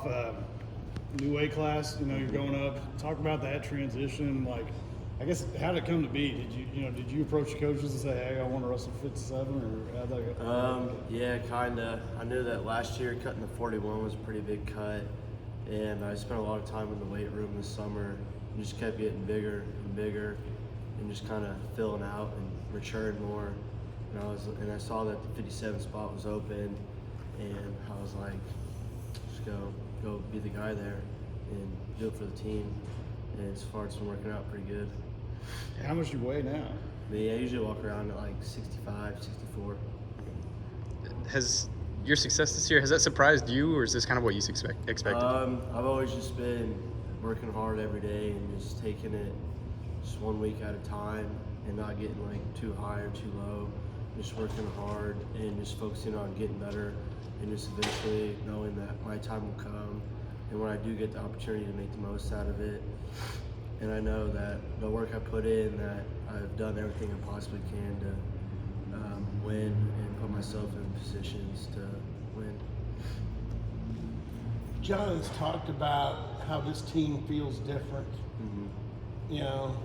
off. New weight class, you're going up. Talk about that transition. Like, I guess, how did it come to be? Did you approach the coaches and say, hey, I want to wrestle 57, or how'd that go? Yeah, kinda. I knew that last year cutting the 41 was a pretty big cut, and I spent a lot of time in the weight room this summer and just kept getting bigger and bigger and just kind of filling out and maturing more. And I saw that the 57 spot was open, and I was like, just go be the guy there and do it for the team. And so far, it's been working out pretty good. How much do you weigh now? Me, I usually walk around at like 65, 64. Has your success this year, has that surprised you, or is this kind of what you expected? I've always just been working hard every day and just taking it just 1 week at a time and not getting like too high or too low. Just working hard and just focusing on getting better and just eventually knowing that my time will come. And when I do get the opportunity to make the most out of it, and I know that the work I put in, that I've done everything I possibly can to win and put myself in positions to win. John has talked about how this team feels different. Mm-hmm.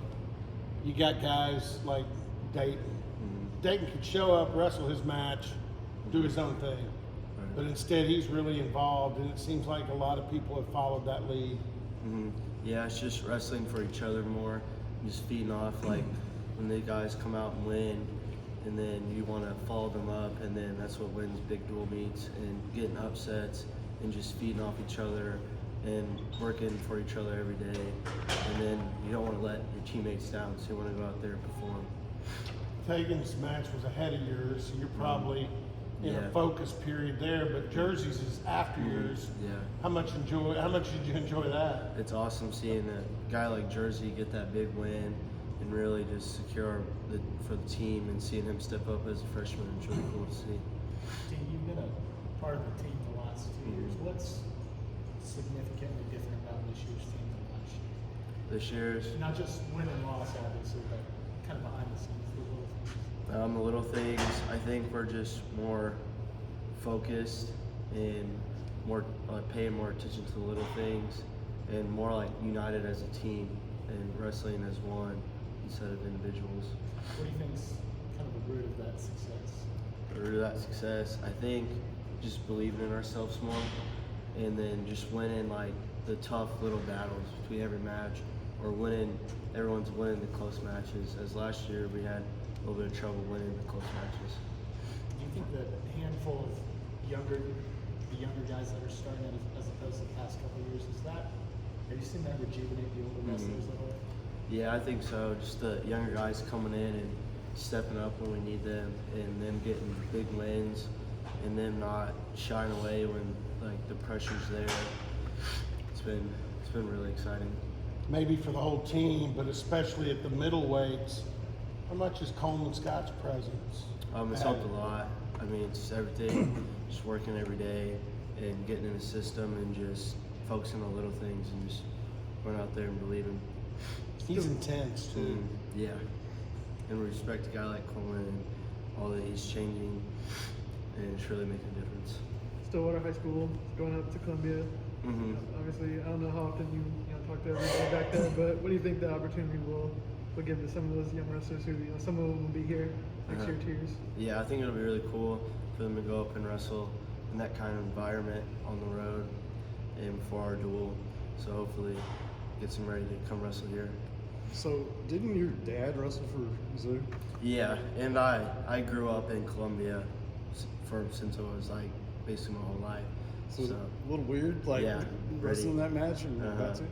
You got guys like Dayton. Mm-hmm. Dayton could show up, wrestle his match, do his own thing. Right. But instead, he's really involved, and it seems like a lot of people have followed that lead. Mm-hmm. Yeah, it's just wrestling for each other more, just feeding off, like when the guys come out and win, and then you want to follow them up, and then that's what wins big dual meets, and getting upsets, and just feeding off each other, and working for each other every day. And then you don't want to let your teammates down, so you want to go out there and perform. Tegan's match was ahead of yours, so you're probably in Yeah. a focus period there, but Jersey's is after yours. Yeah. How much did you enjoy that? It's awesome seeing a guy like Jersey get that big win and really just secure for the team, and seeing him step up as a freshman. It's really cool to see. Dean, you've been a part of the team the last 2 years. What's significantly different about this year's team than last year? This year's Not just win and loss, obviously, but kind of behind the scenes, the little things. the little things. I think we're just more focused and more paying more attention to the little things, and more like united as a team and wrestling as one instead of individuals. What do you think's kind of the root of that success? The root of that success, I think, just believing in ourselves more, and then just winning like the tough little battles between every match, or everyone's winning the close matches. As last year we had a little bit of trouble winning the close matches. Do you think the handful of the younger guys that are starting as opposed to the past couple of years, have you seen that rejuvenate the older wrestlers at all? Yeah, I think so. Just the younger guys coming in and stepping up when we need them, and them getting big wins, and them not shying away when like the pressure's there. It's been really exciting. Maybe for the whole team, but especially at the middleweights, how much is Coleman Scott's presence? It's helped a lot. I mean, it's just everything, just working every day and getting in the system and just focusing on little things and just going out there and believing. He's intense too. Yeah. And we respect a guy like Coleman and all that he's changing, and it's really making a difference. Stillwater High School, going up to Columbia. Mm-hmm. Obviously, I don't know how often you talk to everybody back there, but what do you think the opportunity will give to some of those young wrestlers who, some of them will be here next year, 2 years? Yeah, I think it'll be really cool for them to go up and wrestle in that kind of environment on the road and before our duel. So hopefully get them ready to come wrestle here. So, didn't your dad wrestle for Zoo? Yeah, and I grew up in Columbia since I was like basically my whole life. So, a little weird, like Yeah, wrestling ready. that match and about to?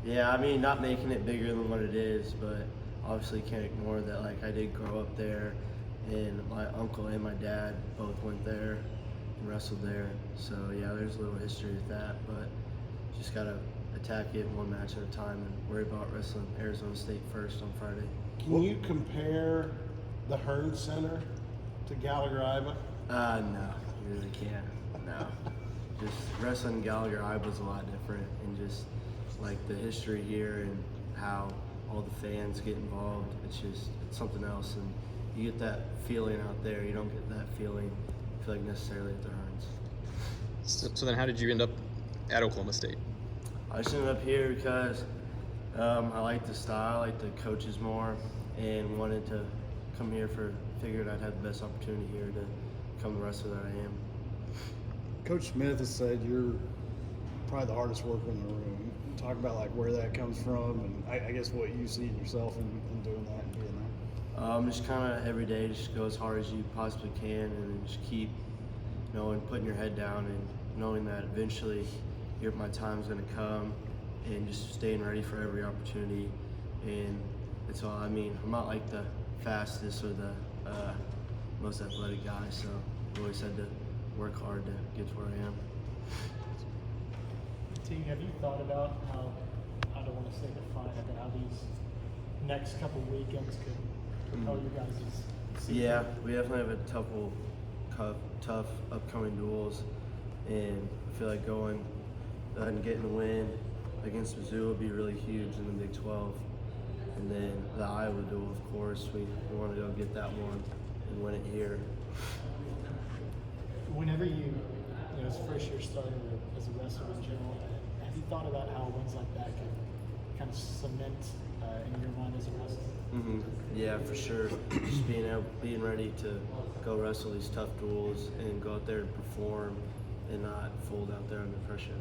Yeah, I mean, not making it bigger than what it is, but obviously can't ignore that. Like, I did grow up there, and my uncle and my dad both went there and wrestled there. So yeah, there's a little history with that, but just gotta attack it one match at a time and worry about wrestling Arizona State first on Friday. Can you compare the Hearn Center to Gallagher-Iba? No, you really can't. No. Just wrestling Gallagher-Iba was a lot different, and just like the history here and how all the fans get involved, it's something else, and you get that feeling out there. You don't get that feeling, I feel like, necessarily at the Hearns. So then how did you end up at Oklahoma State? I just ended up here because I like the style, I like the coaches more, and wanted to come here figured I'd have the best opportunity here to become the wrestler that I am. Coach Smith has said you're probably the hardest worker in the room. Talk about like where that comes from, and I guess what you see in yourself in doing that and being there. Just kind of every day, just go as hard as you possibly can, and then just keep, and putting your head down and knowing that eventually my time's going to come, and just staying ready for every opportunity. And that's all. I mean, I'm not like the fastest or the most athletic guy, so I've always had to work hard to get to where I am. Teague, have you thought about how, I don't want to say define it, but how these next couple weekends could propel your guys' season? Yeah, we definitely have a tough upcoming duels, and I feel like going and getting the win against Mizzou would be really huge in the Big 12. And then the Iowa duel, of course, we want to go get that one and win it here. Whenever you as first year starter as a wrestler in general, have you thought about how wins like that could kind of cement in your mind as a wrestler? Mm-hmm. Yeah, for sure. Just being ready to go wrestle these tough duels and go out there and perform and not fold out there under pressure.